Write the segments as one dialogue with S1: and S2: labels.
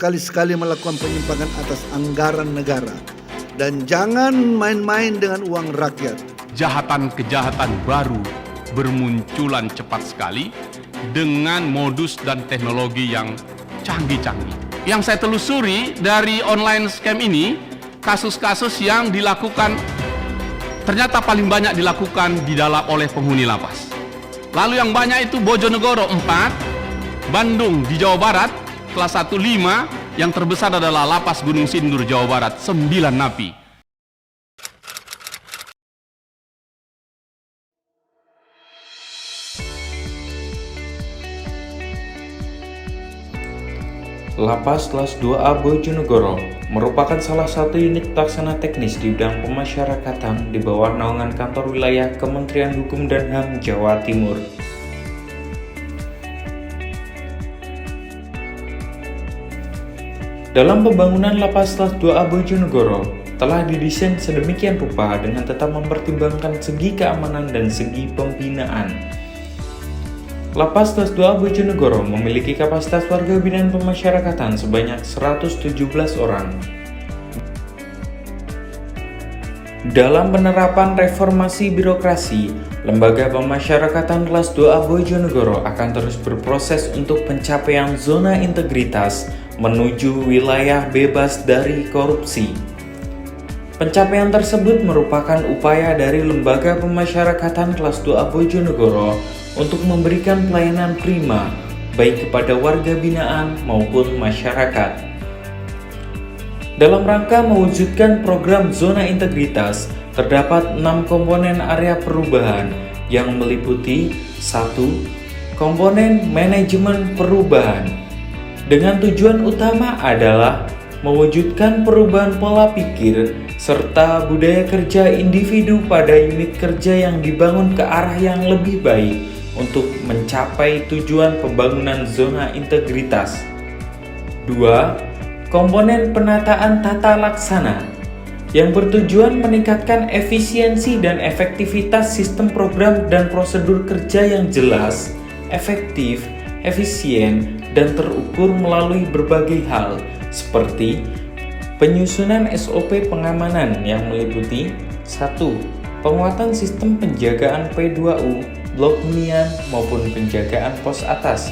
S1: sekali-sekali melakukan penyimpangan atas anggaran negara. Dan jangan main-main dengan uang rakyat.
S2: Kejahatan-kejahatan baru bermunculan cepat sekali dengan modus dan teknologi yang canggih-canggih. Yang saya telusuri dari online scam ini, kasus-kasus yang dilakukan ternyata paling banyak dilakukan oleh penghuni lapas. Lalu yang banyak itu Bojonegoro 4, Bandung di Jawa Barat kelas 1 5, yang terbesar adalah Lapas Gunung Sindur Jawa Barat 9 napi.
S3: Lapas Kelas 2A Bojonegoro merupakan salah satu unit pelaksana teknis di bidang pemasyarakatan di bawah naungan kantor wilayah Kementerian Hukum dan HAM Jawa Timur. Dalam pembangunan Lapas Kelas 2A Bojonegoro telah didesain sedemikian rupa dengan tetap mempertimbangkan segi keamanan dan segi pembinaan. Lapas Kelas 2A Bojonegoro memiliki kapasitas warga binaan pemasyarakatan sebanyak 117 orang. Dalam penerapan reformasi birokrasi, Lembaga Pemasyarakatan Kelas 2A Bojonegoro akan terus berproses untuk pencapaian zona integritas menuju wilayah bebas dari korupsi. Pencapaian tersebut merupakan upaya dari Lembaga Pemasyarakatan Kelas 2A Bojonegoro untuk memberikan pelayanan prima baik kepada warga binaan maupun masyarakat. Dalam rangka mewujudkan program zona integritas, terdapat 6 komponen area perubahan yang meliputi 1. Komponen manajemen perubahan dengan tujuan utama adalah mewujudkan perubahan pola pikir serta budaya kerja individu pada unit kerja yang dibangun ke arah yang lebih baik untuk mencapai tujuan pembangunan zona integritas. 2. Komponen penataan tata laksana yang bertujuan meningkatkan efisiensi dan efektivitas sistem program dan prosedur kerja yang jelas, efektif, efisien, dan terukur melalui berbagai hal seperti penyusunan SOP pengamanan yang meliputi 1. Penguatan sistem penjagaan P2U, blok hunian maupun penjagaan pos atas.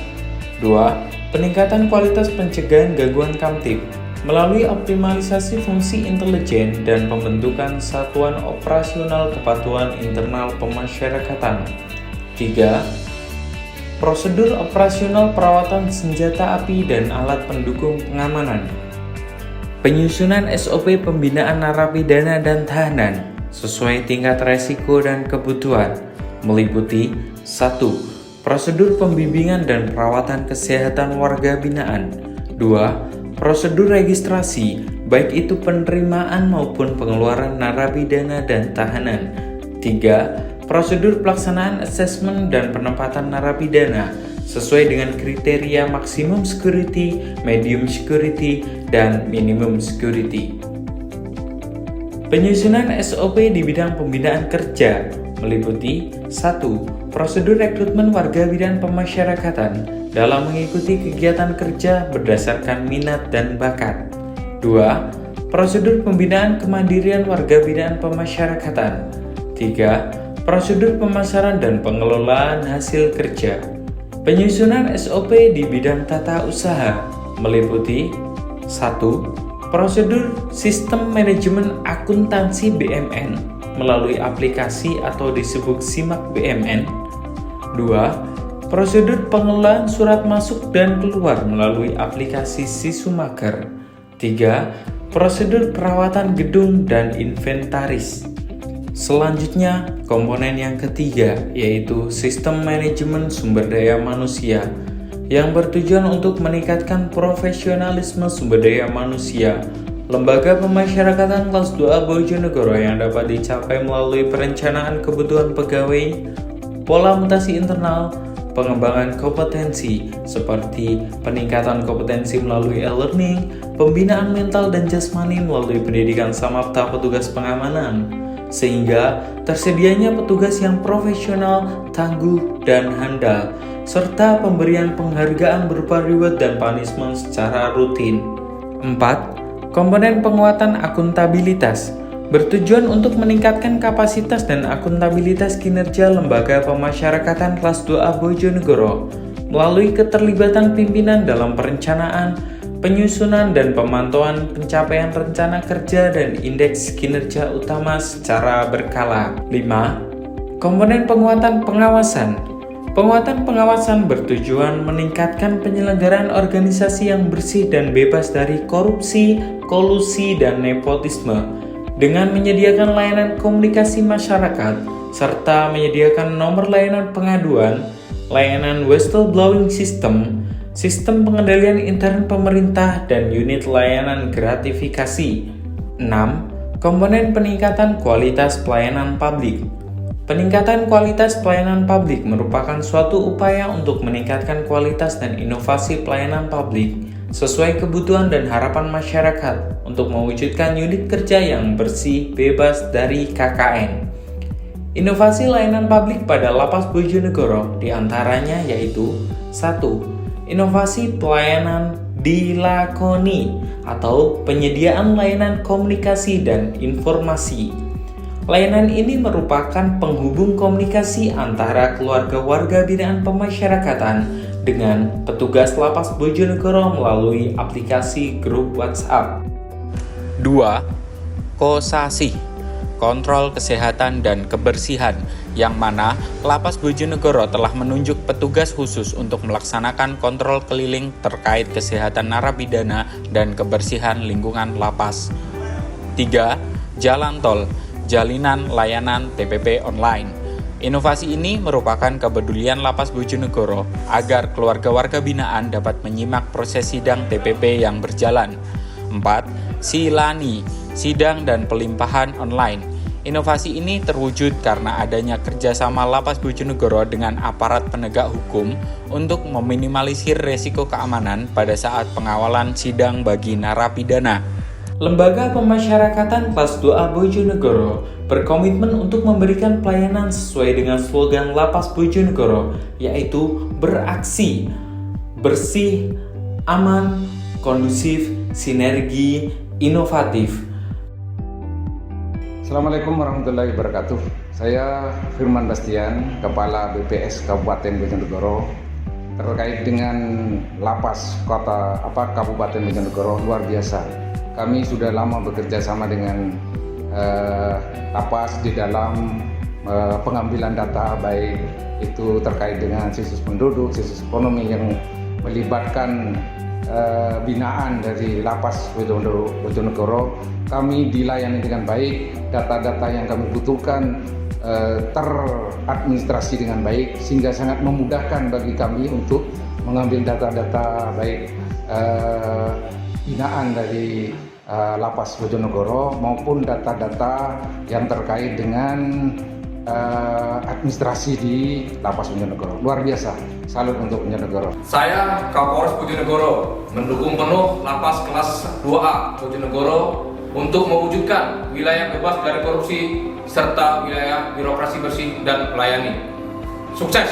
S3: 2. Peningkatan kualitas pencegahan gangguan kamtib melalui optimalisasi fungsi intelijen dan pembentukan satuan operasional kepatuhan internal pemasyarakatan. 3. Prosedur operasional perawatan senjata api dan alat pendukung pengamanan. Penyusunan SOP pembinaan narapidana dan tahanan sesuai tingkat resiko dan kebutuhan meliputi 1. Prosedur pembimbingan dan perawatan kesehatan warga binaan. 2. Prosedur registrasi baik itu penerimaan maupun pengeluaran narapidana dan tahanan. 3. Prosedur pelaksanaan asesmen dan penempatan narapidana sesuai dengan kriteria maksimum security, medium security, dan minimum security. Penyusunan SOP di bidang pembinaan kerja meliputi 1. Prosedur rekrutmen warga binaan pemasyarakatan dalam mengikuti kegiatan kerja berdasarkan minat dan bakat. 2. Prosedur pembinaan kemandirian warga binaan pemasyarakatan. 3. Prosedur pemasaran dan pengelolaan hasil kerja. Penyusunan SOP di bidang tata usaha meliputi 1. Prosedur sistem manajemen akuntansi BMN melalui aplikasi atau disebut SIMAK BMN. 2. Prosedur pengelolaan surat masuk dan keluar melalui aplikasi Sisumaker. 3. Prosedur perawatan gedung dan inventaris. Selanjutnya, komponen yang ketiga yaitu sistem manajemen sumber daya manusia yang bertujuan untuk meningkatkan profesionalisme sumber daya manusia. Lembaga Pemasyarakatan Kelas 2A Bojonegoro yang dapat dicapai melalui perencanaan kebutuhan pegawai, pola mutasi internal, pengembangan kompetensi seperti peningkatan kompetensi melalui e-learning, pembinaan mental dan jasmani melalui pendidikan samapta petugas pengamanan, sehingga tersedianya petugas yang profesional, tangguh, dan handal, serta pemberian penghargaan berupa reward dan punishment secara rutin. 4. Komponen penguatan akuntabilitas bertujuan untuk meningkatkan kapasitas dan akuntabilitas kinerja lembaga pemasyarakatan kelas 2A Bojonegoro melalui keterlibatan pimpinan dalam perencanaan, penyusunan dan pemantauan pencapaian rencana kerja dan indeks kinerja utama secara berkala. 5. Komponen penguatan pengawasan. Penguatan pengawasan bertujuan meningkatkan penyelenggaraan organisasi yang bersih dan bebas dari korupsi, kolusi, dan nepotisme dengan menyediakan layanan komunikasi masyarakat serta menyediakan nomor layanan pengaduan, layanan whistleblowing system, sistem pengendalian intern pemerintah, dan unit layanan gratifikasi. 6. Komponen peningkatan kualitas pelayanan publik. Peningkatan kualitas pelayanan publik merupakan suatu upaya untuk meningkatkan kualitas dan inovasi pelayanan publik sesuai kebutuhan dan harapan masyarakat untuk mewujudkan unit kerja yang bersih, bebas dari KKN. Inovasi layanan publik pada Lapas Bojonegoro diantaranya yaitu 1. Inovasi pelayanan dilakoni atau penyediaan layanan komunikasi dan informasi. Layanan ini merupakan penghubung komunikasi antara keluarga warga binaan pemasyarakatan dengan petugas Lapas Bojonegoro melalui aplikasi grup WhatsApp.
S4: 2. Kosasi, kontrol kesehatan dan kebersihan, yang mana Lapas Bojonegoro telah menunjuk petugas khusus untuk melaksanakan kontrol keliling terkait kesehatan narapidana dan kebersihan lingkungan lapas. 3. Jalan tol, jalinan layanan TPP online. Inovasi ini merupakan kepedulian Lapas Bojonegoro agar keluarga warga binaan dapat menyimak proses sidang TPP yang berjalan. 4. Silani, sidang dan pelimpahan online. Inovasi ini terwujud karena adanya kerjasama Lapas Bojonegoro dengan aparat penegak hukum untuk meminimalisir resiko keamanan pada saat pengawalan sidang bagi narapidana.
S3: Lembaga Pemasyarakatan Kelas 2A Bojonegoro berkomitmen untuk memberikan pelayanan sesuai dengan slogan Lapas Bojonegoro, yaitu beraksi, bersih, aman, kondusif, sinergi, inovatif.
S5: Assalamualaikum warahmatullahi wabarakatuh. Saya Firman Bastian, Kepala BPS Kabupaten Bojonegoro. Terkait dengan Lapas Kabupaten Bojonegoro, luar biasa. Kami sudah lama bekerja sama dengan Lapas di dalam pengambilan data, baik itu terkait dengan situs penduduk, situs ekonomi yang melibatkan binaan dari Lapas Bojonegoro. Kami dilayani dengan baik, data-data yang kami butuhkan teradministrasi dengan baik, sehingga sangat memudahkan bagi kami untuk mengambil data-data baik binaan dari Lapas Bojonegoro maupun data-data yang terkait dengan administrasi di Lapas Bojonegoro. Luar biasa, salut untuk Bojonegoro.
S6: Saya Kapolres Bojonegoro mendukung penuh Lapas kelas 2A Bojonegoro untuk mewujudkan wilayah bebas dari korupsi serta wilayah birokrasi bersih dan melayani. Sukses!